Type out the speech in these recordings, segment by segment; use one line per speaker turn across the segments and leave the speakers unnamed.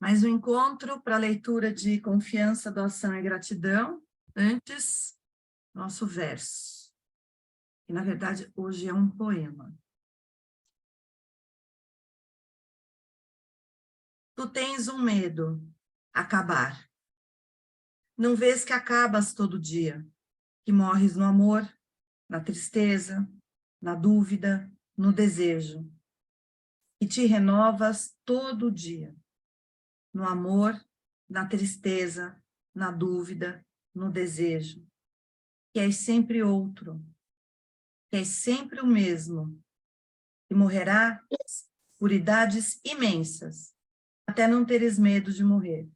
Mais um encontro para a leitura de confiança, doação e gratidão. Antes, nosso verso. Que, na verdade, hoje é um poema. Tu tens um medo, acabar. Não vês que acabas todo dia, que morres no amor, na tristeza, na dúvida, no desejo, e te renovas todo dia, no amor, na tristeza, na dúvida, no desejo, que és sempre outro, que és sempre o mesmo, e morrerá por idades imensas, até não teres medo de morrer,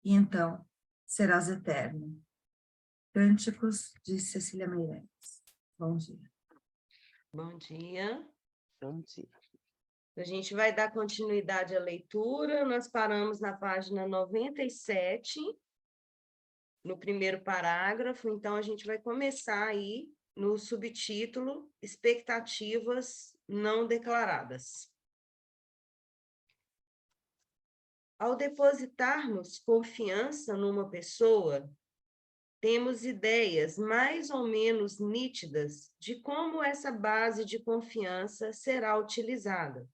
e então serás eterno. Cânticos de Cecília Meirelles. Bom dia.
Bom dia.
Bom dia.
A gente vai dar continuidade à leitura. Nós paramos na página 97, no primeiro parágrafo. Então, a gente vai começar aí no subtítulo Expectativas não declaradas. Ao depositarmos confiança numa pessoa, temos ideias mais ou menos nítidas de como essa base de confiança será utilizada,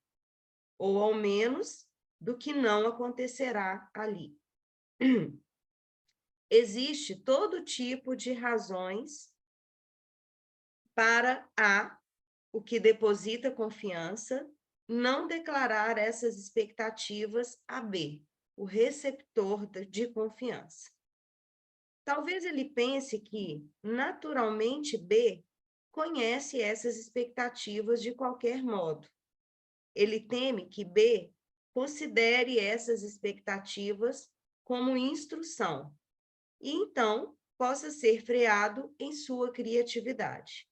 ou ao menos do que não acontecerá ali. Existe todo tipo de razões para o que deposita confiança, não declarar essas expectativas a B, o receptor de confiança. Talvez ele pense que, naturalmente, B conhece essas expectativas de qualquer modo. Ele teme que B considere essas expectativas como instrução, e então possa ser freado em sua criatividade.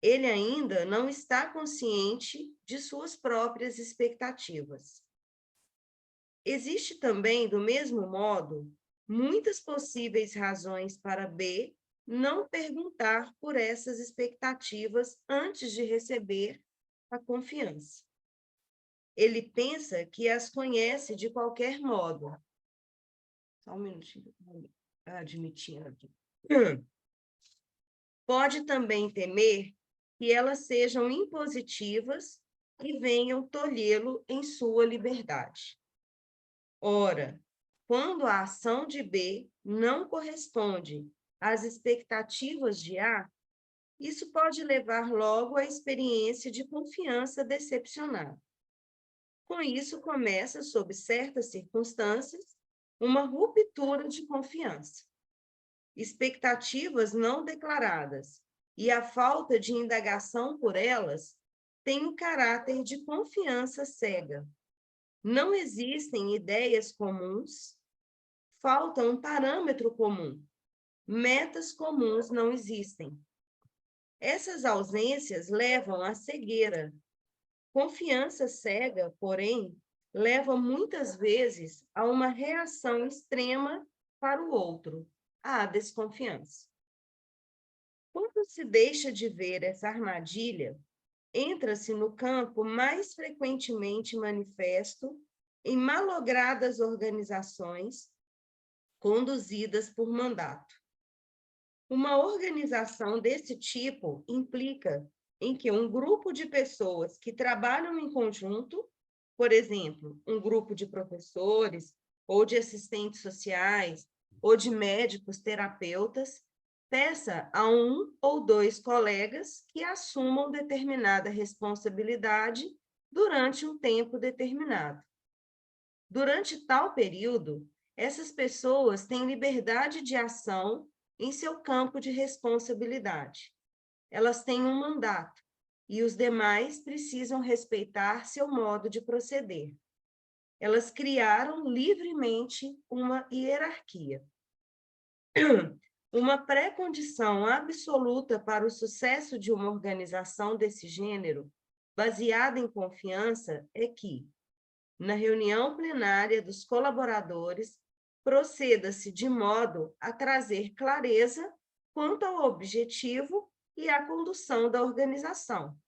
Ele ainda não está consciente de suas próprias expectativas. Existe também, do mesmo modo, muitas possíveis razões para B não perguntar por essas expectativas antes de receber a confiança. Ele pensa que as conhece de qualquer modo. Só um minutinho. Admitindo aqui. Pode também temer que elas sejam impositivas e venham tolhê-lo em sua liberdade. Ora, quando a ação de B não corresponde às expectativas de A, isso pode levar logo à experiência de confiança decepcionada. Com isso, começa, sob certas circunstâncias, uma ruptura de confiança. Expectativas não declaradas e a falta de indagação por elas têm o caráter de confiança cega. Não existem ideias comuns, falta um parâmetro comum. Metas comuns não existem. Essas ausências levam à cegueira. Confiança cega, porém, leva muitas vezes a uma reação extrema para o outro, a desconfiança. Quando se deixa de ver essa armadilha, entra-se no campo mais frequentemente manifesto em malogradas organizações conduzidas por mandato. Uma organização desse tipo implica em que um grupo de pessoas que trabalham em conjunto, por exemplo, um grupo de professores, ou de assistentes sociais, ou de médicos terapeutas, peça a um ou dois colegas que assumam determinada responsabilidade durante um tempo determinado. Durante tal período, essas pessoas têm liberdade de ação em seu campo de responsabilidade. Elas têm um mandato e os demais precisam respeitar seu modo de proceder. Elas criaram livremente uma hierarquia. Uma pré-condição absoluta para o sucesso de uma organização desse gênero, baseada em confiança, é que, na reunião plenária dos colaboradores, proceda-se de modo a trazer clareza quanto ao objetivo e à condução da organização,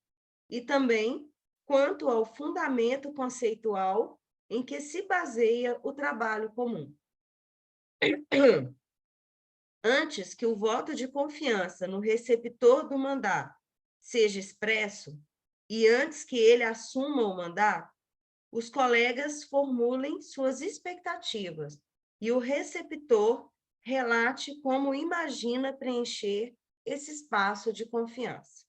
e também quanto ao fundamento conceitual em que se baseia o trabalho comum. Antes que o voto de confiança no receptor do mandato seja expresso, e antes que ele assuma o mandato, os colegas formulem suas expectativas e o receptor relate como imagina preencher esse espaço de confiança.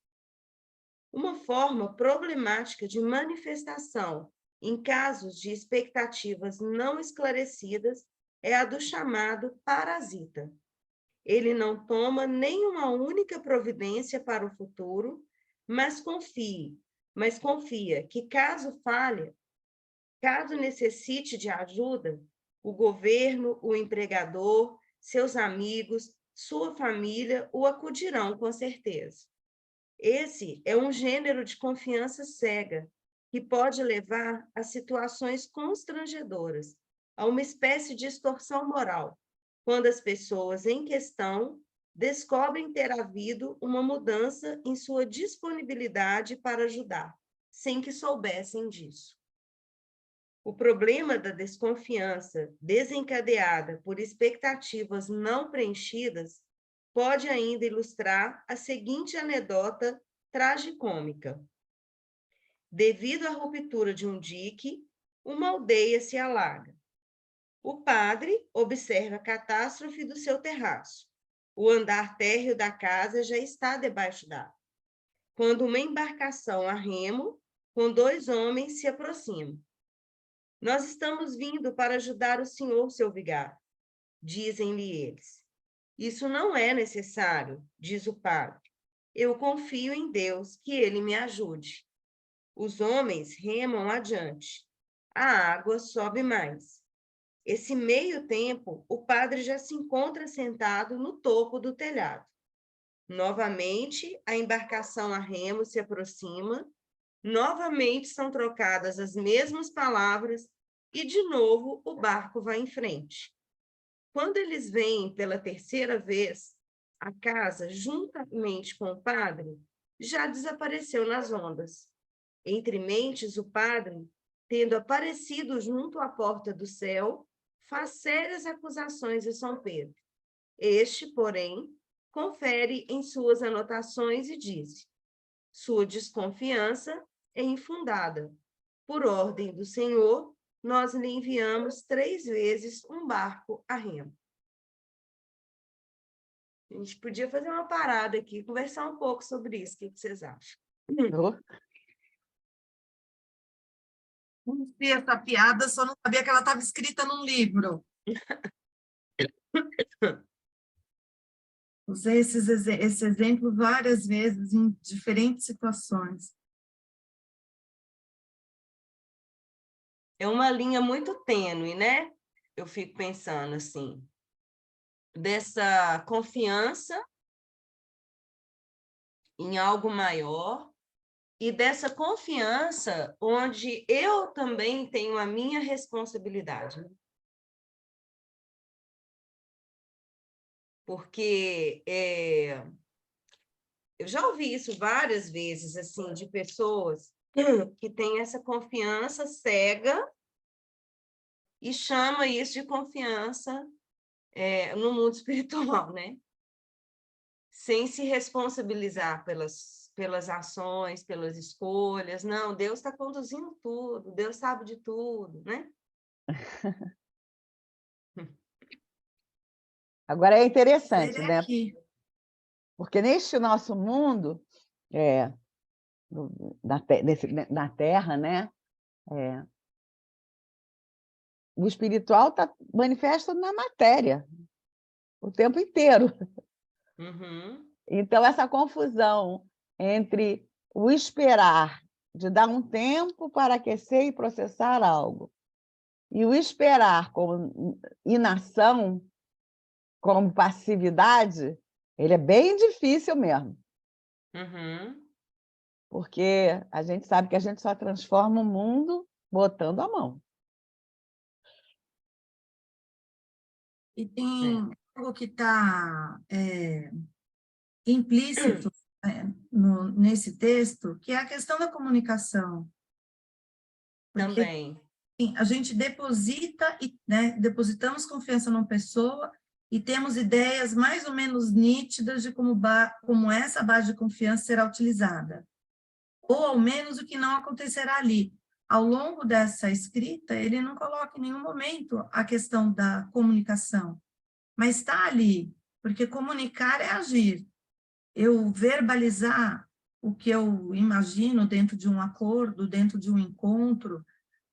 Uma forma problemática de manifestação em casos de expectativas não esclarecidas é a do chamado parasita. Ele não toma nenhuma única providência para o futuro, mas confia que caso falhe, caso necessite de ajuda, o governo, o empregador, seus amigos, sua família o acudirão com certeza. Esse é um gênero de confiança cega que pode levar a situações constrangedoras, a uma espécie de extorsão moral, quando as pessoas em questão descobrem ter havido uma mudança em sua disponibilidade para ajudar, sem que soubessem disso. O problema da desconfiança desencadeada por expectativas não preenchidas pode ainda ilustrar a seguinte anedota tragicômica. Devido à ruptura de um dique, uma aldeia se alaga. O padre observa a catástrofe do seu terraço. O andar térreo da casa já está debaixo d'água. Quando uma embarcação a remo, com 2 homens, se aproxima. Nós estamos vindo para ajudar o senhor, seu vigário, dizem-lhe eles. Isso não é necessário, diz o padre. Eu confio em Deus, que ele me ajude. Os homens remam adiante. A água sobe mais. Esse meio tempo, o padre já se encontra sentado no topo do telhado. Novamente, a embarcação a remo se aproxima. Novamente são trocadas as mesmas palavras e, de novo, o barco vai em frente. Quando eles veem pela 3ª vez, a casa, juntamente com o padre, já desapareceu nas ondas. Entre mentes, o padre, tendo aparecido junto à porta do céu, faz sérias acusações a São Pedro. Este, porém, confere em suas anotações e diz: sua desconfiança é infundada. Por ordem do Senhor, nós lhe enviamos 3 vezes um barco a remo. A gente podia fazer uma parada aqui, conversar um pouco sobre isso. O que vocês acham?
Não vi essa piada, só não sabia que ela estava escrita num livro. Usei esse exemplo várias vezes em diferentes situações.
É uma linha muito tênue, né? Eu fico pensando assim, dessa confiança em algo maior e dessa confiança onde eu também tenho a minha responsabilidade. Porque eu já ouvi isso várias vezes, assim, de pessoas que têm essa confiança cega e chama isso de confiança no mundo espiritual, né? Sem se responsabilizar pelas ações, pelas escolhas. Não, Deus está conduzindo tudo, Deus sabe de tudo, né?
Agora é interessante,
Ele
né?
aqui.
Porque neste nosso mundo, na Terra, né? O espiritual está manifesto na matéria o tempo inteiro.
Uhum.
Então, essa confusão entre o esperar, de dar um tempo para aquecer e processar algo, e o esperar como inação, como passividade, ele é bem difícil mesmo.
Uhum.
Porque a gente sabe que a gente só transforma o mundo botando a mão.
E tem algo que está implícito nesse texto, que é a questão da comunicação. Porque
Também.
Sim, a gente deposita, né, depositamos confiança numa pessoa e temos ideias mais ou menos nítidas de como essa base de confiança será utilizada. Ou, ao menos, o que não acontecerá ali. Ao longo dessa escrita, ele não coloca em nenhum momento a questão da comunicação, mas está ali, porque comunicar é agir. Eu verbalizar o que eu imagino dentro de um acordo, dentro de um encontro,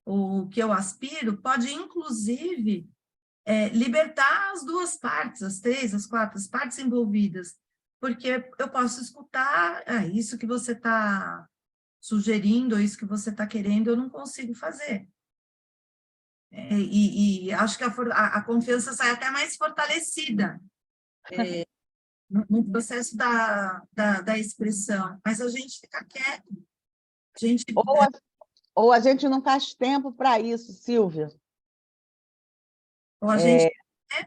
ou o que eu aspiro, pode, inclusive, libertar as duas partes, as três, as quatro, as partes envolvidas, porque eu posso escutar, isso que você está sugerindo, ou isso que você está querendo, eu não consigo fazer. E acho que a confiança sai até mais fortalecida no processo da expressão, mas a gente fica quieto, a gente...
Ou a gente não faz tempo para isso, Silvia.
Ou a gente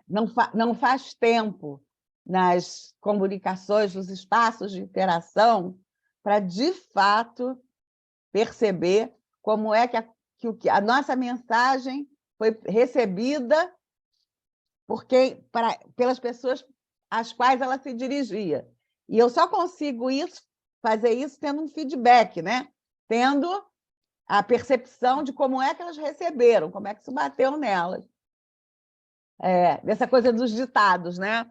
Não faz tempo nas comunicações, nos espaços de interação, para, de fato, perceber como é que a nossa mensagem foi recebida pelas pessoas às quais ela se dirigia. E eu só consigo fazer isso tendo um feedback, né? Tendo a percepção de como é que elas receberam, como é que isso bateu nelas. Dessa coisa dos ditados, né?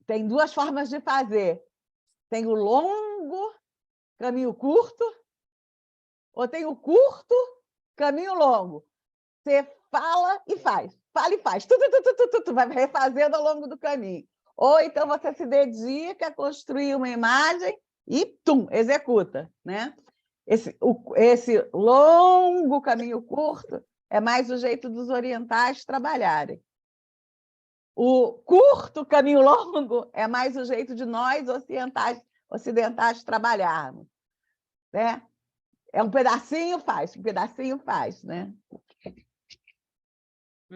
Tem duas formas de fazer. Tem o longo, caminho curto, ou tem o curto, caminho longo. Você fala e faz. Fala e faz. Tu, vai refazendo ao longo do caminho. Ou então você se dedica a construir uma imagem e, executa. Né? Esse longo caminho curto é mais o jeito dos orientais trabalharem. O curto caminho longo é mais o jeito de nós ocidentais trabalharmos. Né? É um pedacinho faz, né?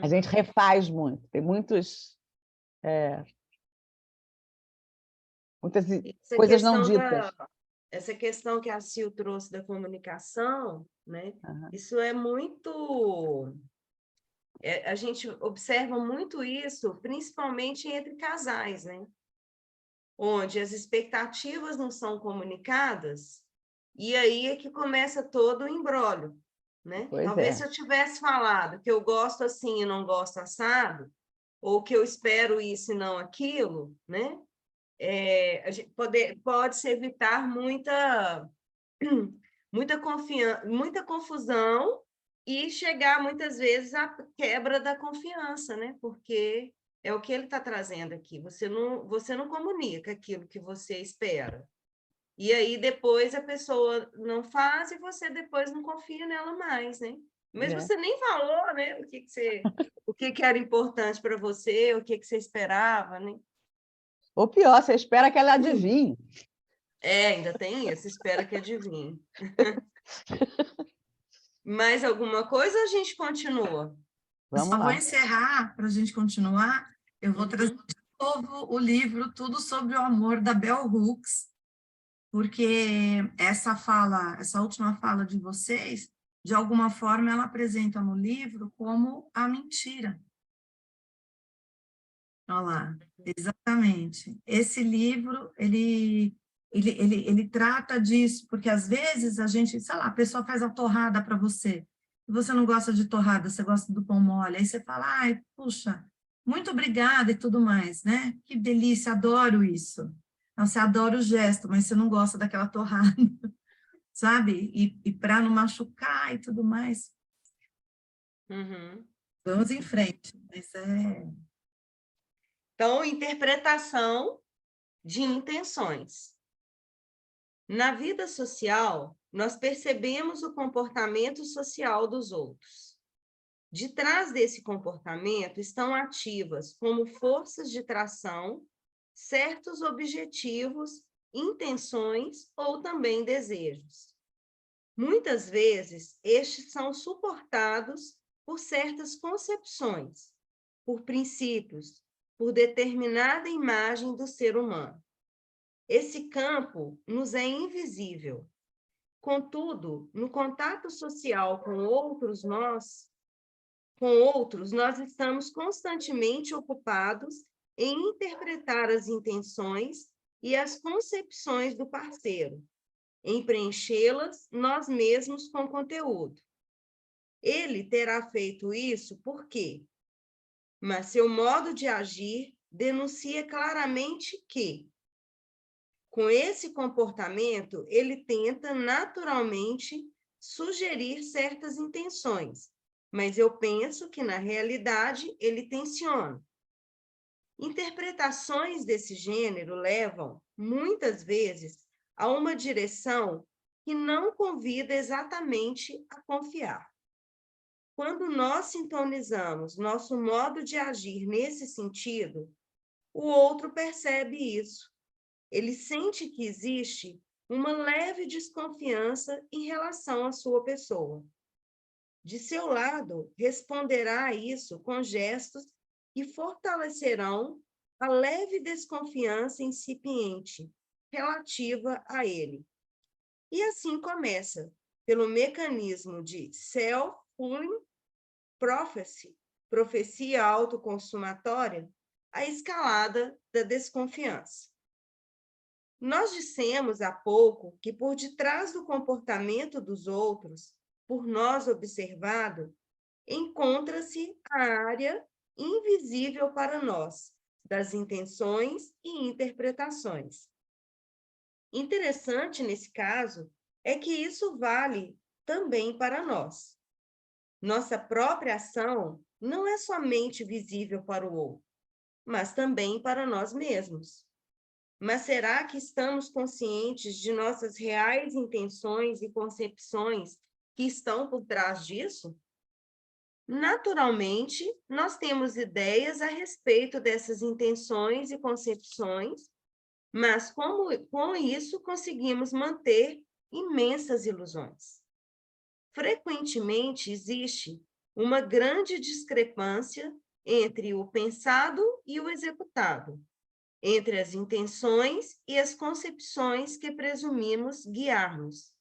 A gente refaz muito, tem muitas coisas não ditas.
Essa questão que a Sil trouxe da comunicação, né?
Uhum.
Isso é muito... a gente observa muito isso, principalmente entre casais, né? Onde as expectativas não são comunicadas, e aí é que começa todo o imbróglio, né? Talvez se eu tivesse falado que eu gosto assim e não gosto assado, ou que eu espero isso e não aquilo, né? A gente pode-se evitar muita confusão e chegar, muitas vezes, à quebra da confiança, né? Porque é o que ele está trazendo aqui. Você não comunica aquilo que você espera. E aí, depois, a pessoa não faz e você depois não confia nela mais, né? Mas você nem falou, né? O que era importante para você, o que você esperava, né?
Ou pior, você espera que ela adivinhe.
Ainda tem isso, espera que adivinhe. Mais alguma coisa, a gente continua?
Vamos
Só
lá.
vou encerrar, para a gente continuar, eu vou trazer de novo o livro Tudo sobre o Amor, da Bell Hooks, porque essa última fala de vocês, de alguma forma, ela apresenta no livro como a mentira. Olha lá, exatamente. Esse livro, ele trata disso, porque às vezes a gente, sei lá, a pessoa faz a torrada para você, e você não gosta de torrada, você gosta do pão mole, aí você fala, ai, puxa, muito obrigada e tudo mais, né? Que delícia, adoro isso. Não, você adora o gesto, mas você não gosta daquela torrada, sabe? E para não machucar e tudo mais. Vamos em frente, mas
Então, interpretação de intenções. Na vida social, nós percebemos o comportamento social dos outros. De trás desse comportamento estão ativas, como forças de tração, certos objetivos, intenções ou também desejos. Muitas vezes, estes são suportados por certas concepções, por princípios, por determinada imagem do ser humano. Esse campo nos é invisível. Contudo, no contato social com outros, nós estamos constantemente ocupados em interpretar as intenções e as concepções do parceiro, em preenchê-las nós mesmos com conteúdo. Ele terá feito isso por quê? Mas seu modo de agir denuncia claramente que, com esse comportamento, ele tenta naturalmente sugerir certas intenções, mas eu penso que, na realidade, ele tenciona. Interpretações desse gênero levam, muitas vezes, a uma direção que não convida exatamente a confiar. Quando nós sintonizamos nosso modo de agir nesse sentido, o outro percebe isso. Ele sente que existe uma leve desconfiança em relação à sua pessoa. De seu lado, responderá a isso com gestos que fortalecerão a leve desconfiança incipiente relativa a ele. E assim começa, pelo mecanismo de self-fulfilling prophecy, profecia autoconsumatória, a escalada da desconfiança. Nós dissemos há pouco que por detrás do comportamento dos outros, por nós observado, encontra-se a área invisível para nós, das intenções e interpretações. Interessante nesse caso é que isso vale também para nós. Nossa própria ação não é somente visível para o outro, mas também para nós mesmos. Mas será que estamos conscientes de nossas reais intenções e concepções que estão por trás disso? Naturalmente, nós temos ideias a respeito dessas intenções e concepções, mas com isso conseguimos manter imensas ilusões. Frequentemente existe uma grande discrepância entre o pensado e o executado, entre as intenções e as concepções que presumimos guiar-nos,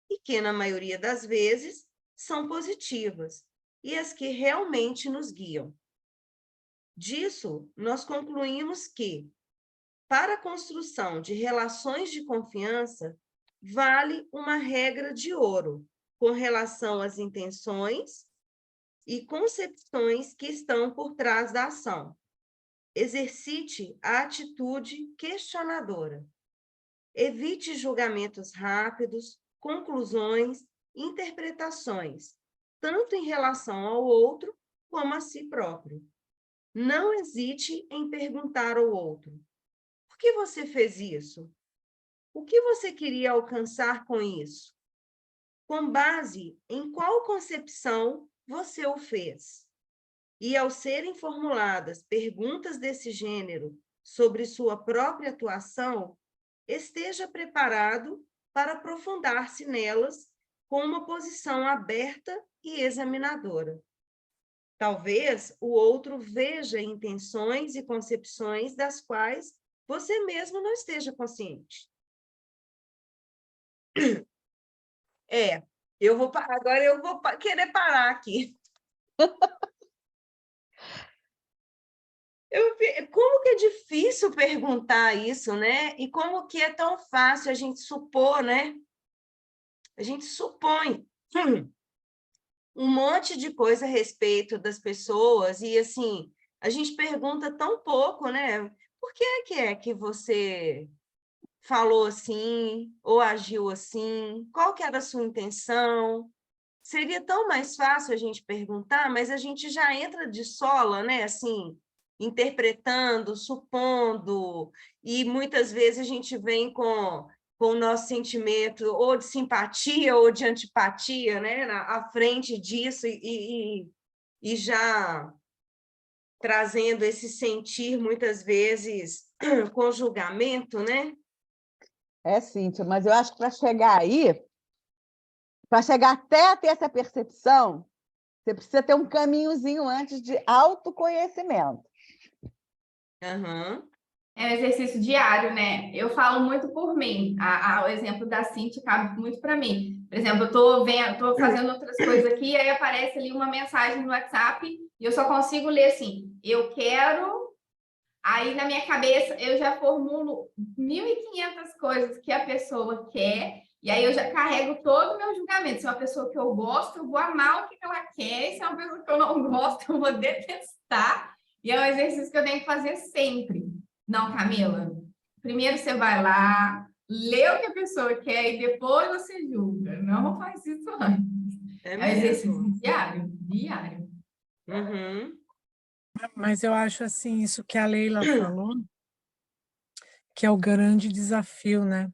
e que, na maioria das vezes, são positivas, e as que realmente nos guiam. Disso, nós concluímos que, para a construção de relações de confiança, vale uma regra de ouro com relação às intenções e concepções que estão por trás da ação. Exercite a atitude questionadora. Evite julgamentos rápidos, conclusões, interpretações, tanto em relação ao outro como a si próprio. Não hesite em perguntar ao outro: por que você fez isso? O que você queria alcançar com isso? Com base em qual concepção você o fez? E, ao serem formuladas perguntas desse gênero sobre sua própria atuação, esteja preparado para aprofundar-se nelas com uma posição aberta e examinadora. Talvez o outro veja intenções e concepções das quais você mesmo não esteja consciente. Agora eu vou querer parar aqui. Como que é difícil perguntar isso, né? E como que é tão fácil a gente supor, né? A gente supõe um monte de coisa a respeito das pessoas e, assim, a gente pergunta tão pouco, né? Por que é que você falou assim ou agiu assim? Qual que era a sua intenção? Seria tão mais fácil a gente perguntar, mas a gente já entra de sola, né? Assim, interpretando, supondo, e muitas vezes a gente vem com o nosso sentimento ou de simpatia ou de antipatia, né? À frente disso e já trazendo esse sentir, muitas vezes, com julgamento, né?
Cíntia, mas eu acho que para chegar aí, para chegar até a ter essa percepção, você precisa ter um caminhozinho antes de autoconhecimento.
Uhum.
É um exercício diário, né? Eu falo muito por mim. O exemplo da Cintia cabe muito para mim. Por exemplo, tô fazendo outras coisas aqui, aí aparece ali uma mensagem no WhatsApp e eu só consigo ler assim, eu quero. Aí na minha cabeça eu já formulo 1.500 coisas que a pessoa quer, e aí eu já carrego todo o meu julgamento. Se é uma pessoa que eu gosto, eu vou amar o que ela quer, e se é uma pessoa que eu não gosto, eu vou detestar. E é um exercício que eu tenho que fazer sempre. Não, Camila, primeiro você vai lá, lê o que a pessoa quer e depois você julga. Não faz isso antes.
É
É um exercício
mesmo.
diário, diário.
Uhum.
Mas eu acho assim, isso que a Leila falou, que é o grande desafio, né?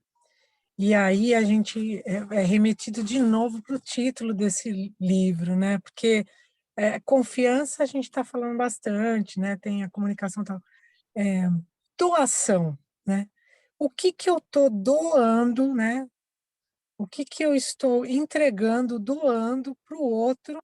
E aí a gente é remetido de novo para o título desse livro, né? Porque confiança a gente está falando bastante, né? Tem a comunicação e tal. Doação, né? O que que eu estou doando, né? O que que eu estou entregando, doando para o outro,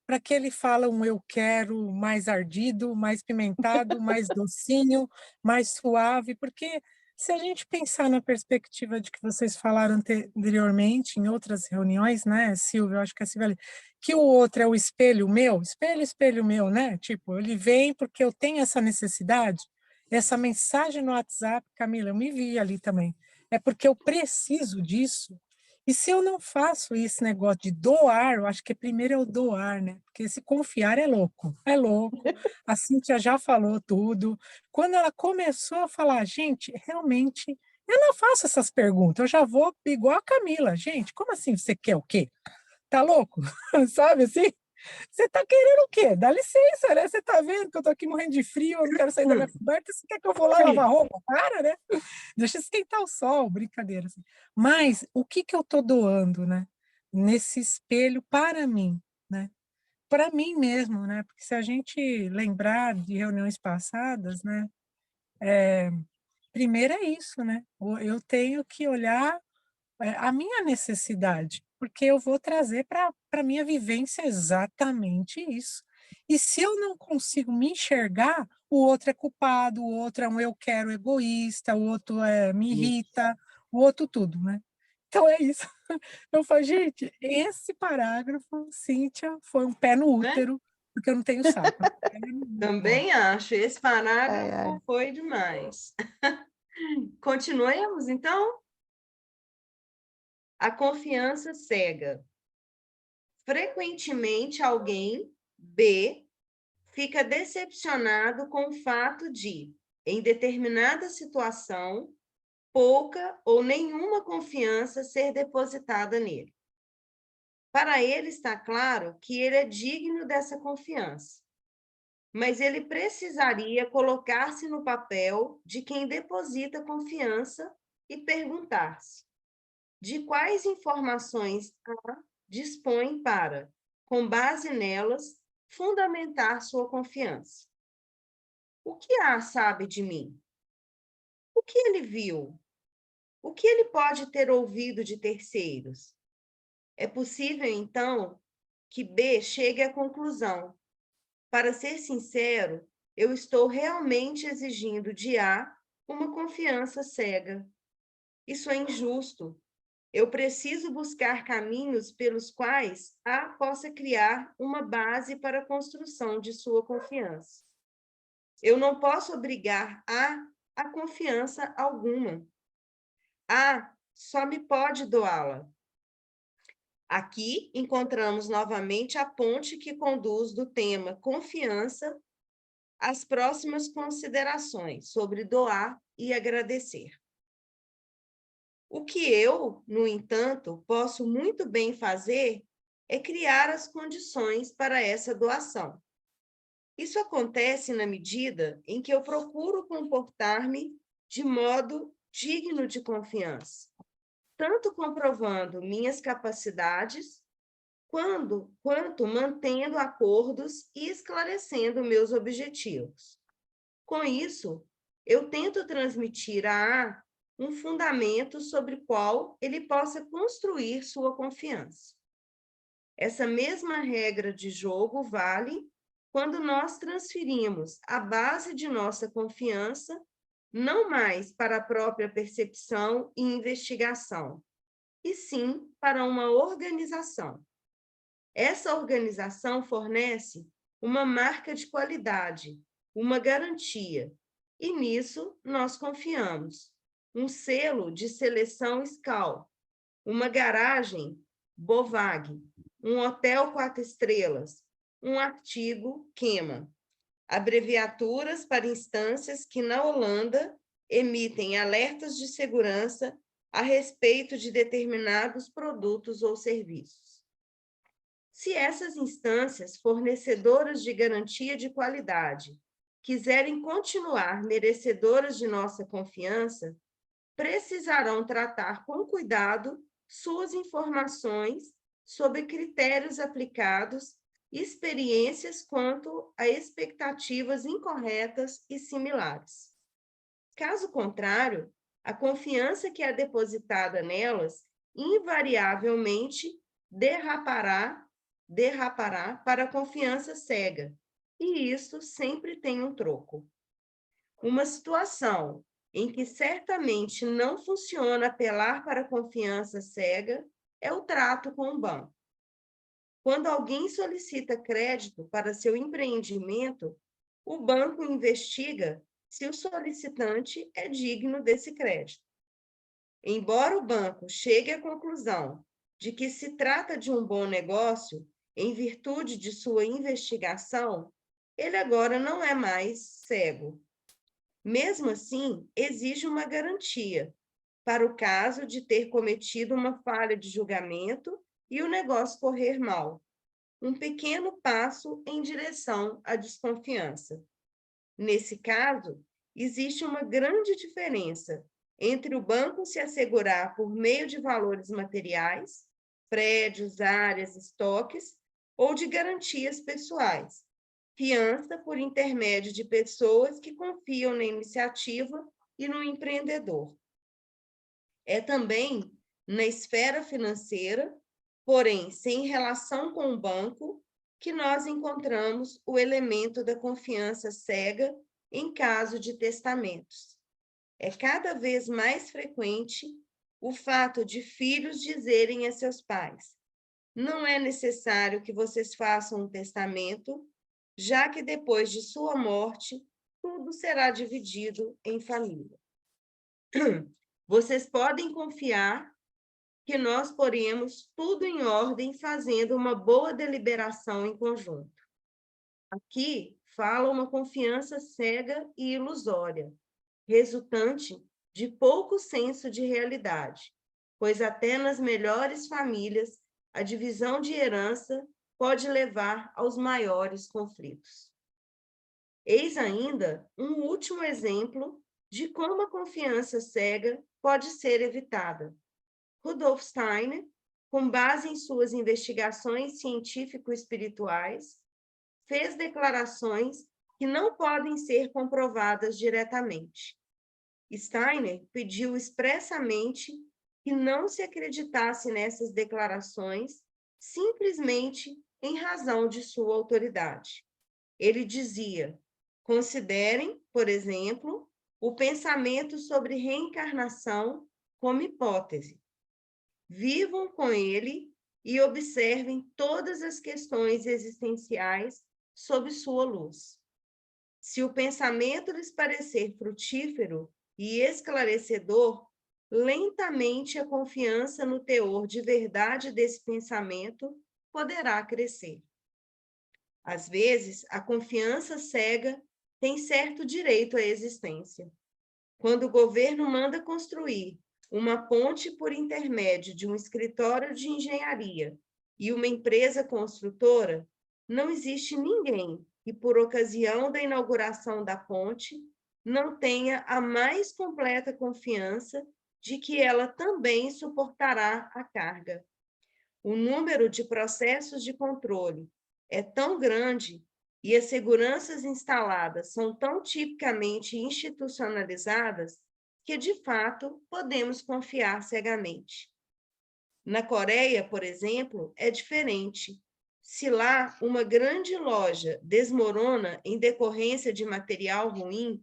para que ele fale um eu quero mais ardido, mais pimentado, mais docinho, mais suave, porque se a gente pensar na perspectiva de que vocês falaram anteriormente em outras reuniões, né, Silvia, eu acho que a Silvia, que o outro é o espelho meu, espelho meu, né? Tipo, ele vem porque eu tenho essa necessidade, essa mensagem no WhatsApp, Camila, eu me vi ali também, é porque eu preciso disso. E se eu não faço esse negócio de doar, eu acho que primeiro é o doar, né? Porque esse confiar é louco, é louco. A Cíntia já falou tudo. Quando ela começou a falar, gente, realmente, eu não faço essas perguntas, eu já vou igual a Camila. Gente, como assim você quer o quê? Tá louco? Sabe assim? Você tá querendo o quê? Dá licença, né? Você tá vendo que eu tô aqui morrendo de frio, eu não quero sair da minha coberta, você quer que eu vou lá lavar roupa? Para, né? Deixa esquentar o sol, brincadeira. Assim. Mas o que que eu tô doando, né? Nesse espelho para mim, né? Para mim mesmo, né? Porque se a gente lembrar de reuniões passadas, né? Primeiro é isso, né? Eu tenho que olhar a minha necessidade, porque eu vou trazer para a minha vivência exatamente isso. E se eu não consigo me enxergar, o outro é culpado, o outro é um eu quero egoísta, o outro me irrita, o outro tudo, né? Então é isso. Eu falo, gente, esse parágrafo, Cíntia, foi um pé no
Né?
útero, porque eu não tenho saco.
Também acho. Esse
Ai,
parágrafo
ai.
foi demais. Continuemos, então? A confiança cega. Frequentemente alguém, B, fica decepcionado com o fato de, em determinada situação, pouca ou nenhuma confiança ser depositada nele. Para ele está claro que ele é digno dessa confiança, mas ele precisaria colocar-se no papel de quem deposita confiança e perguntar-se: de quais informações A dispõe para, com base nelas, fundamentar sua confiança? O que A sabe de mim? O que ele viu? O que ele pode ter ouvido de terceiros? É possível, então, que B chegue à conclusão: para ser sincero, eu estou realmente exigindo de A uma confiança cega. Isso é injusto. Eu preciso buscar caminhos pelos quais A possa criar uma base para a construção de sua confiança. Eu não posso obrigar A confiança alguma. A só me pode doá-la. Aqui encontramos novamente a ponte que conduz do tema confiança às próximas considerações sobre doar e agradecer. O que eu, no entanto, posso muito bem fazer é criar as condições para essa doação. Isso acontece na medida em que eu procuro comportar-me de modo digno de confiança, tanto comprovando minhas capacidades, quanto mantendo acordos e esclarecendo meus objetivos. Com isso, eu tento transmitir a A um fundamento sobre o qual ele possa construir sua confiança. Essa mesma regra de jogo vale quando nós transferimos a base de nossa confiança não mais para a própria percepção e investigação, e sim para uma organização. Essa organização fornece uma marca de qualidade, uma garantia, e nisso nós confiamos. Um selo de seleção SCAL, uma garagem Bovag, um hotel 4 estrelas, um artigo Kema. Abreviaturas para instâncias que, na Holanda, emitem alertas de segurança a respeito de determinados produtos ou serviços. Se essas instâncias fornecedoras de garantia de qualidade quiserem continuar merecedoras de nossa confiança, precisarão tratar com cuidado suas informações sobre critérios aplicados e experiências quanto a expectativas incorretas e similares. Caso contrário, a confiança que é depositada nelas invariavelmente derrapará para a confiança cega, e isso sempre tem um troco. Uma situação em que certamente não funciona apelar para a confiança cega é o trato com o banco. Quando alguém solicita crédito para seu empreendimento, o banco investiga se o solicitante é digno desse crédito. Embora o banco chegue à conclusão de que se trata de um bom negócio, em virtude de sua investigação, ele agora não é mais cego. Mesmo assim, exige uma garantia para o caso de ter cometido uma falha de julgamento e o negócio correr mal. Um pequeno passo em direção à desconfiança. Nesse caso, existe uma grande diferença entre o banco se assegurar por meio de valores materiais, prédios, áreas, estoques, ou de garantias pessoais, fiança por intermédio de pessoas que confiam na iniciativa e no empreendedor. É também na esfera financeira, porém sem relação com o banco, que nós encontramos o elemento da confiança cega em caso de testamentos. É cada vez mais frequente o fato de filhos dizerem a seus pais: não é necessário que vocês façam um testamento, já que depois de sua morte, tudo será dividido em família. Vocês podem confiar que nós poremos tudo em ordem fazendo uma boa deliberação em conjunto. Aqui fala uma confiança cega e ilusória, resultante de pouco senso de realidade, pois até nas melhores famílias a divisão de herança pode levar aos maiores conflitos. Eis ainda um último exemplo de como a confiança cega pode ser evitada. Rudolf Steiner, com base em suas investigações científico-espirituais, fez declarações que não podem ser comprovadas diretamente. Steiner pediu expressamente que não se acreditasse nessas declarações simplesmente em razão de sua autoridade. Ele dizia: considerem, por exemplo, o pensamento sobre reencarnação como hipótese. Vivam com ele e observem todas as questões existenciais sob sua luz. Se o pensamento lhes parecer frutífero e esclarecedor, lentamente a confiança no teor de verdade desse pensamento poderá crescer. Às vezes, a confiança cega tem certo direito à existência. Quando o governo manda construir uma ponte por intermédio de um escritório de engenharia e uma empresa construtora, não existe ninguém que, por ocasião da inauguração da ponte, não tenha a mais completa confiança de que ela também suportará a carga. O número de processos de controle é tão grande e as seguranças instaladas são tão tipicamente institucionalizadas que, de fato, podemos confiar cegamente. Na Coreia, por exemplo, é diferente. Se lá uma grande loja desmorona em decorrência de material ruim,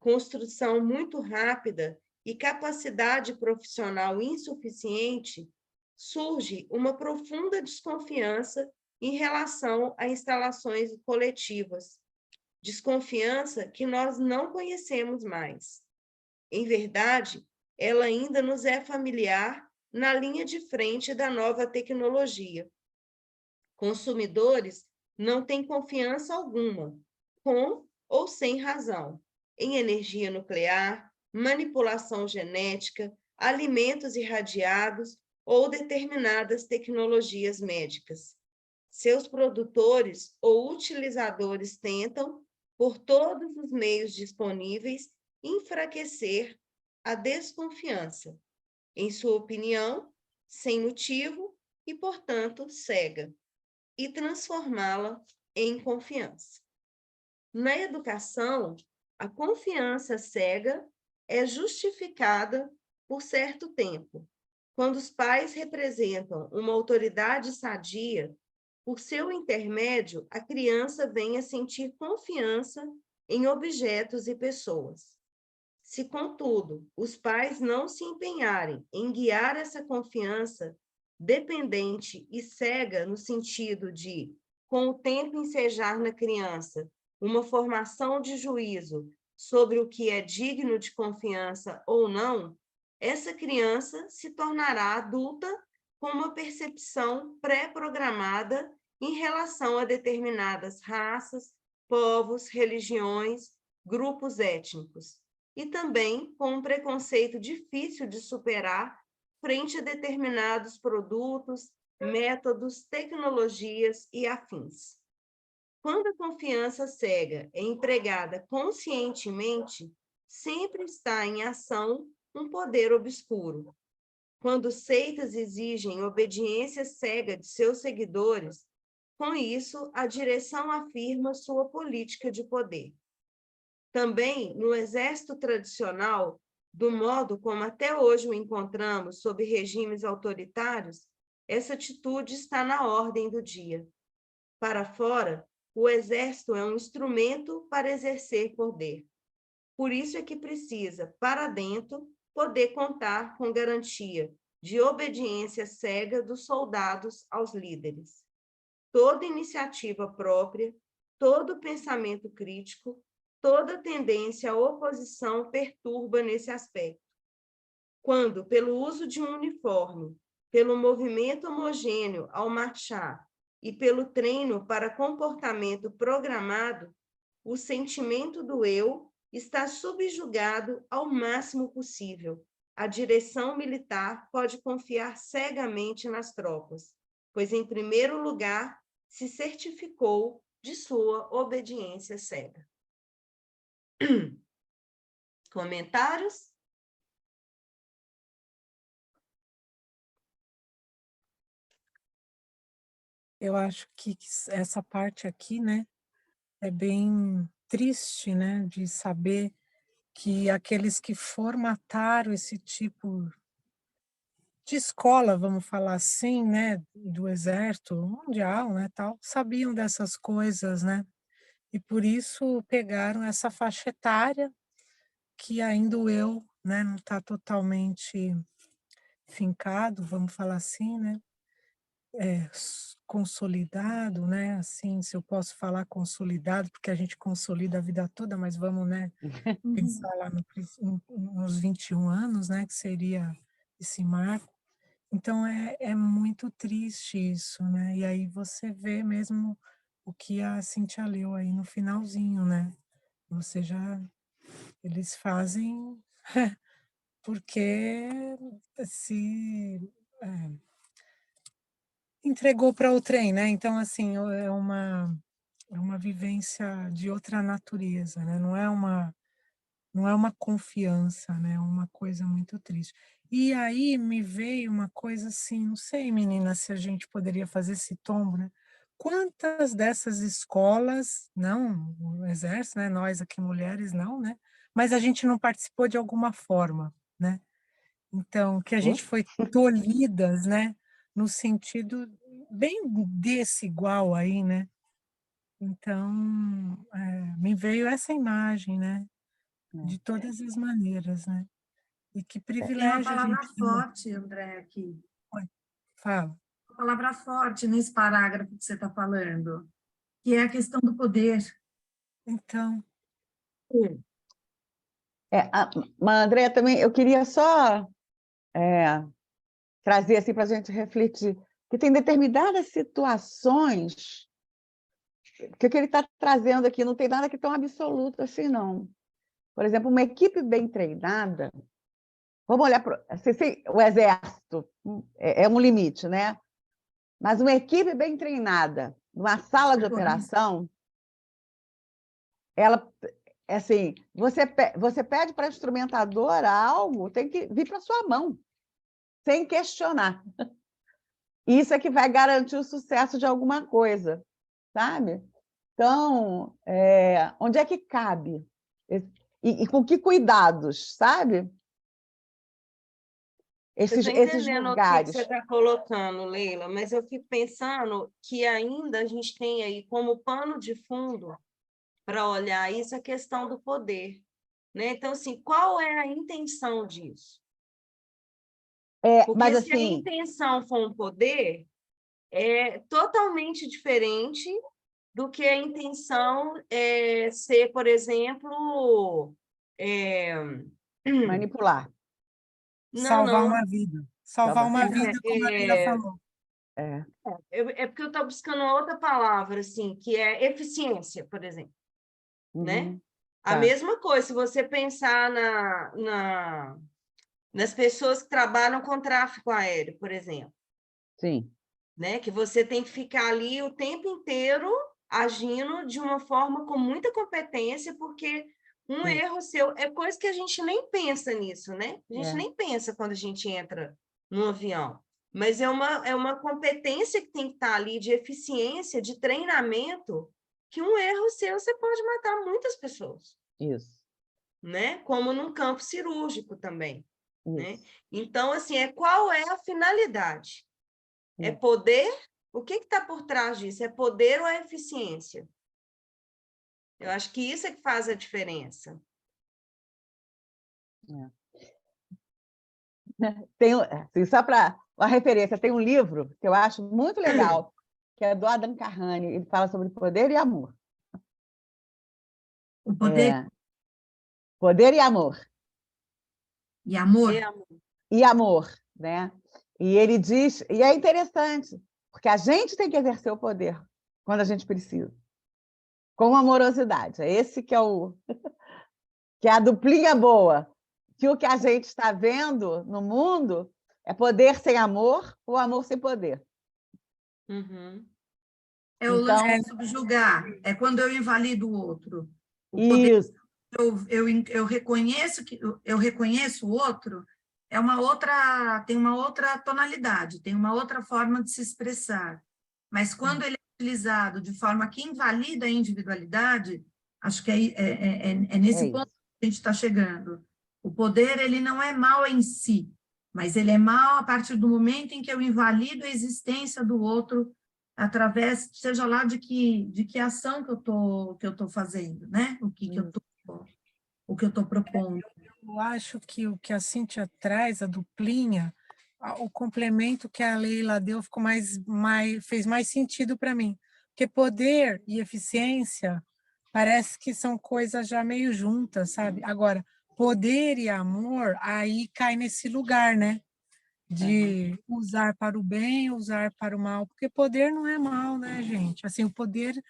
construção muito rápida e capacidade profissional insuficiente, surge uma profunda desconfiança em relação a instalações coletivas, desconfiança que nós não conhecemos mais. Em verdade, ela ainda nos é familiar na linha de frente da nova tecnologia. Consumidores não têm confiança alguma, com ou sem razão, em energia nuclear, manipulação genética, alimentos irradiados ou determinadas tecnologias médicas. Seus produtores ou utilizadores tentam, por todos os meios disponíveis, enfraquecer a desconfiança, em sua opinião, sem motivo e, portanto, cega, e transformá-la em confiança. Na educação, a confiança cega é justificada por certo tempo, quando os pais representam uma autoridade sadia. Por seu intermédio, a criança vem a sentir confiança em objetos e pessoas. Se, contudo, os pais não se empenharem em guiar essa confiança dependente e cega no sentido de, com o tempo, ensejar na criança uma formação de juízo sobre o que é digno de confiança ou não, essa criança se tornará adulta com uma percepção pré-programada em relação a determinadas raças, povos, religiões, grupos étnicos, e também com um preconceito difícil de superar frente a determinados produtos, métodos, tecnologias e afins. Quando a confiança cega é empregada conscientemente, sempre está em ação um poder obscuro. Quando seitas exigem obediência cega de seus seguidores, com isso, a direção afirma sua política de poder. Também, no exército tradicional, do modo como até hoje o encontramos sob regimes autoritários, essa atitude está na ordem do dia. Para fora, o exército é um instrumento para exercer poder. Por isso é que precisa, para dentro, poder contar com garantia de obediência cega dos soldados aos líderes. Toda iniciativa própria, todo pensamento crítico, toda tendência à oposição perturba nesse aspecto. Quando, pelo uso de um uniforme, pelo movimento homogêneo ao marchar e pelo treino para comportamento programado, o sentimento do eu está subjugado ao máximo possível. A direção militar pode confiar cegamente nas tropas, pois, em primeiro lugar, se certificou de sua obediência cega. Comentários?
Eu acho que essa parte aqui, né, é bem triste, né, de saber que aqueles que formataram esse tipo de escola, vamos falar assim, né, do exército mundial, né, tal, sabiam dessas coisas, né, e por isso pegaram essa faixa etária que ainda o eu, né, não está totalmente fincado, vamos falar assim, né, consolidado, né, assim, se eu posso falar consolidado, porque a gente consolida a vida toda, mas vamos, né, pensar lá nos 21 anos, né, que seria esse marco. Então é muito triste isso, né, e aí você vê mesmo o que a Cíntia leu aí no finalzinho, né, você já eles fazem porque se entregou para o trem, né, então assim, é uma vivência de outra natureza, né, não é uma confiança, né, é uma coisa muito triste. E aí me veio uma coisa assim, não sei, menina, se a gente poderia fazer esse tombo, né? Quantas dessas escolas, não, o exército, né, nós aqui mulheres não, né? Mas a gente não participou de alguma forma, né? Então, que a gente foi tolhidas, né, no sentido bem desse igual aí, né? Então, me veio essa imagem, né? de todas as maneiras, né? E que
Tem uma
privilégio a
palavra
gente tem.
forte, André, aqui.
Fala.
Uma palavra forte nesse parágrafo que você está falando, que é a questão do poder.
Então,
Mas, André, também eu queria só trazer assim, para a gente refletir, que tem determinadas situações que o que ele está trazendo aqui não tem nada que tão absoluto assim, não. Por exemplo, uma equipe bem treinada, vamos olhar para o exército, é um limite, né? Mas uma equipe bem treinada, numa sala de operação, ela, assim, você pede para a instrumentadora algo, tem que vir para sua mão, sem questionar. Isso é que vai garantir o sucesso de alguma coisa, sabe? Então, onde é que cabe? E com que cuidados, sabe?
Eu estou
Esses
entendendo o que você
lugares.
está colocando, Leila, mas eu fico pensando que ainda a gente tem aí como pano de fundo para olhar isso a questão do poder, né? Então, assim, qual é a intenção disso? Porque
Mas,
se a
assim,
intenção for um poder, é totalmente diferente do que a intenção ser, por exemplo,
manipular.
não,
salvar
não,
uma vida. Salvar uma vida, como a Leila falou.
é porque eu estou buscando outra palavra, assim, que é eficiência, por exemplo, né? A
Tá.
mesma coisa, se você pensar nas pessoas que trabalham com tráfego aéreo, por exemplo,
Sim.
né? Que você tem que ficar ali o tempo inteiro agindo de uma forma com muita competência, porque um erro seu é coisa que a gente nem pensa nisso, né? A gente nem pensa quando a gente entra no avião. Mas é uma competência que tem que estar ali de eficiência, de treinamento, que um erro seu você pode matar muitas pessoas.
Isso.
Né? Como num campo cirúrgico também.
Isso.
Né? Então, assim, qual é a finalidade? É
Isso.
poder? O que está por trás disso? É poder ou é eficiência? Eu acho que isso é que faz a diferença.
Tem, assim, só para uma referência, tem um livro que eu acho muito legal, que é do Adam Carrani. Ele fala sobre poder e amor.
O poder
Poder e amor.
e amor.
E amor, né? E ele diz, e é interessante, porque a gente tem que exercer o poder quando a gente precisa, com amorosidade. É esse que é que é a duplinha boa, que o que a gente está vendo no mundo é poder sem amor ou amor sem poder.
Uhum.
É o lance
Então,
de subjugar, é quando eu invalido o outro. O poder,
isso,
eu reconheço o outro, tem uma outra tonalidade, tem uma outra forma de se expressar. Mas quando ele é utilizado de forma que invalida a individualidade, acho que é nesse ponto que a gente está chegando. O poder, ele não é mal em si, mas ele é mal a partir do momento em que eu invalido a existência do outro através, seja lá de que ação que eu tô fazendo, né? O que eu tô propondo.
Eu acho que o que a Cíntia traz, a duplinha, o complemento que a Leila deu fez mais sentido para mim. Porque poder e eficiência parece que são coisas já meio juntas, sabe? Agora, poder e amor, aí cai nesse lugar, né? De usar para o bem, usar para o mal, porque poder não é mal, né, gente? Assim, o poder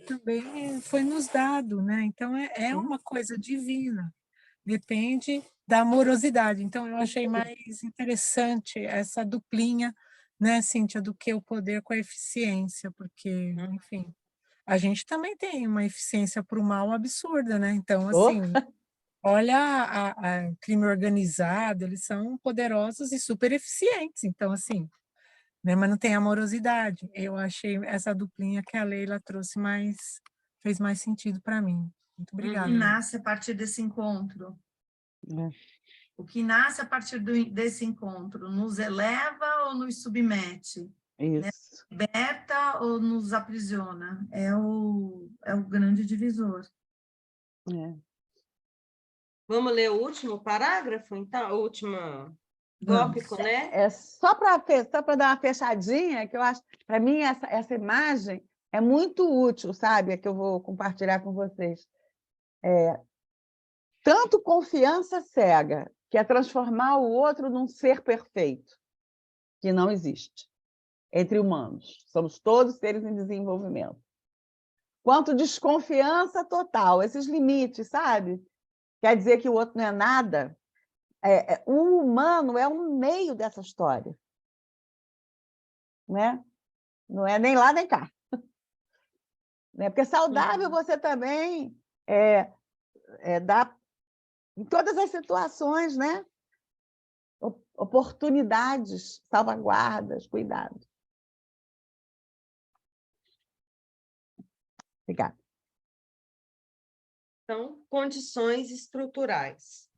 também foi nos dado, né? Então é uma coisa divina, depende da amorosidade. Então eu achei mais interessante essa duplinha, né, Cíntia, do que o poder com a eficiência, porque, enfim, a gente também tem uma eficiência para o mal absurda, né? Então, assim, olha a crime organizado, eles são poderosos e super eficientes. Então, assim, né? Mas não tem amorosidade. Eu achei essa duplinha que a Leila trouxe fez mais sentido para mim. Muito
O que
obrigada.
nasce a partir desse encontro. O que nasce a partir desse encontro nos eleva ou nos submete? Né? Liberta ou nos aprisiona? É o grande divisor.
Vamos ler o último parágrafo, então? O último
Vamos.
tópico, né?
É só para dar uma fechadinha, que eu acho, para mim, essa imagem é muito útil, sabe? É que eu vou compartilhar com vocês. Tanto confiança cega, que é transformar o outro num ser perfeito, que não existe entre humanos. Somos todos seres em desenvolvimento. Quanto desconfiança total, esses limites, sabe? Quer dizer que o outro não é nada. O humano é um meio dessa história. Né? Não é nem lá nem cá. Né? Porque saudável você também dá em todas as situações, né? Oportunidades, salvaguardas, cuidado. Obrigada.
Então, condições estruturais.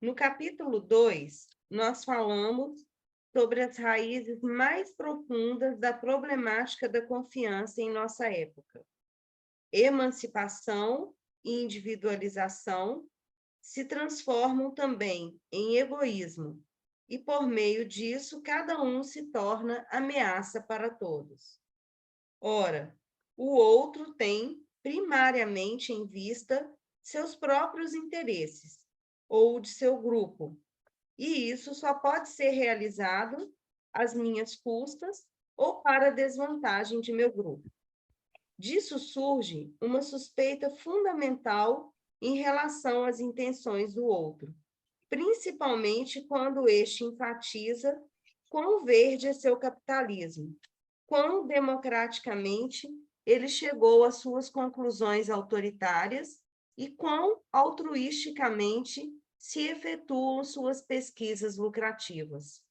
No capítulo 2, nós falamos sobre as raízes mais profundas da problemática da confiança em nossa época. Emancipação e individualização se transformam também em egoísmo, e por meio disso, cada um se torna ameaça para todos. Ora, o outro tem, primariamente em vista, seus próprios interesses, ou de seu grupo, e isso só pode ser realizado às minhas custas ou para a desvantagem de meu grupo. Disso surge uma suspeita fundamental em relação às intenções do outro, principalmente quando este enfatiza quão verde é seu capitalismo, quão democraticamente ele chegou às suas conclusões autoritárias e quão altruisticamente se efetuam suas pesquisas lucrativas.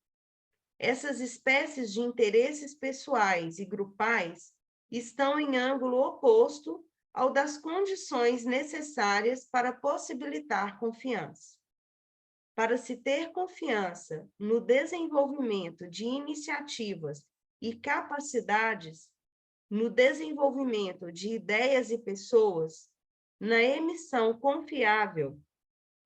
Essas espécies de interesses pessoais e grupais estão em ângulo oposto ao das condições necessárias para possibilitar confiança. Para se ter confiança no desenvolvimento de iniciativas e capacidades, no desenvolvimento de ideias e pessoas, na emissão confiável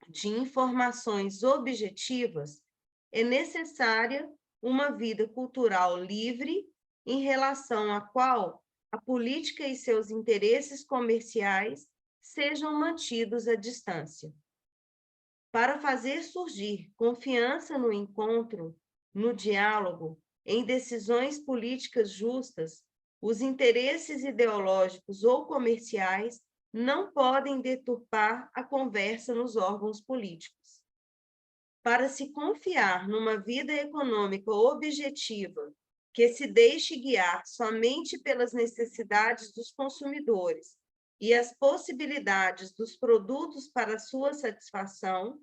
de informações objetivas, é necessária uma vida cultural livre, em relação à qual a política e seus interesses comerciais sejam mantidos à distância. Para fazer surgir confiança no encontro, no diálogo, em decisões políticas justas, os interesses ideológicos ou comerciais não podem deturpar a conversa nos órgãos políticos. Para se confiar numa vida econômica objetiva, que se deixe guiar somente pelas necessidades dos consumidores e as possibilidades dos produtos para sua satisfação,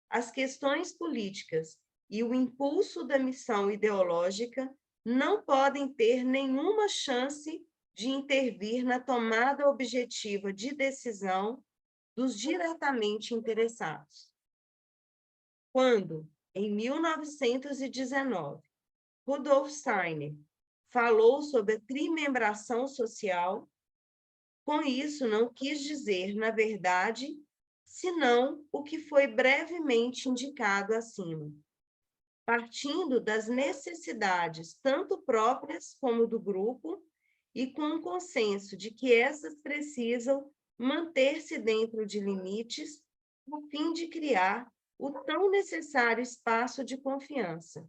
as questões políticas e o impulso da missão ideológica não podem ter nenhuma chance de intervir na tomada objetiva de decisão dos diretamente interessados. Quando, em 1919, Rudolf Steiner falou sobre a trimembração social, com isso não quis dizer, na verdade, senão o que foi brevemente indicado acima. Partindo das necessidades tanto próprias como do grupo, e com o consenso de que essas precisam manter-se dentro de limites, a fim de criar o tão necessário espaço de confiança.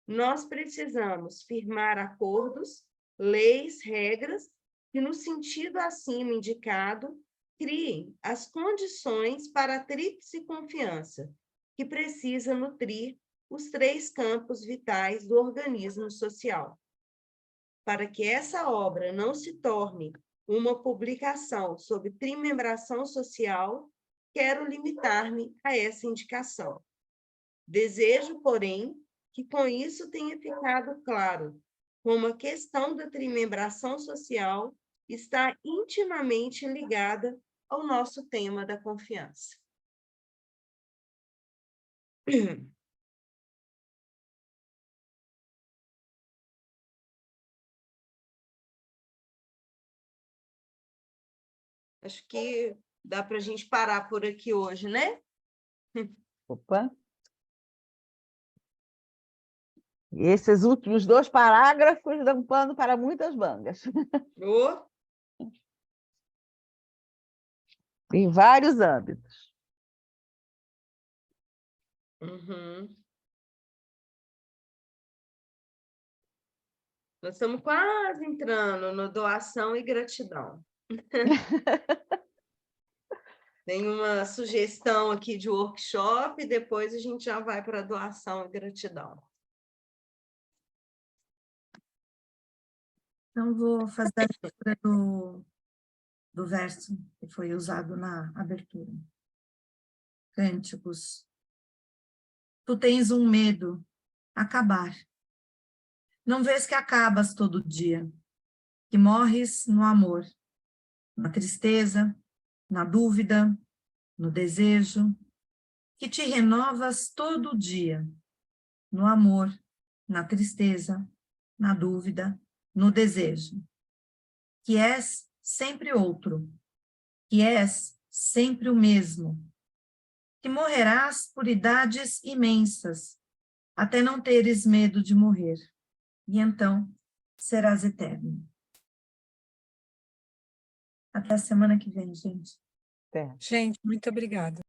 Nós precisamos firmar acordos, leis, regras, que, no sentido acima indicado, criem as condições para a tríplice confiança, que precisa nutrir os 3 campos vitais do organismo social. Para que essa obra não se torne uma publicação sobre trimembração social, quero limitar-me a essa indicação. Desejo, porém, que com isso tenha ficado claro como a questão da trimembração social está intimamente ligada ao nosso tema da confiança. Acho que dá para a gente parar por aqui hoje, né?
Opa. E esses últimos 2 parágrafos dão pano para muitas mangas.
Ô,
Em vários âmbitos.
uhum. Nós estamos quase entrando no doação e gratidão. Tem uma sugestão aqui de workshop, e depois a gente já vai para doação e gratidão.
Então, vou fazer a leitura do verso que foi usado na abertura. Cânticos. Tu tens um medo, acabar. Não vês que acabas todo dia, que morres no amor, na tristeza, na dúvida, no desejo, que te renovas todo dia, no amor, na tristeza, na dúvida, no desejo, que és sempre outro, que és sempre o mesmo, que morrerás por idades imensas, até não teres medo de morrer, e então serás eterno. Até a semana que vem, gente.
Até.
Gente, muito obrigada.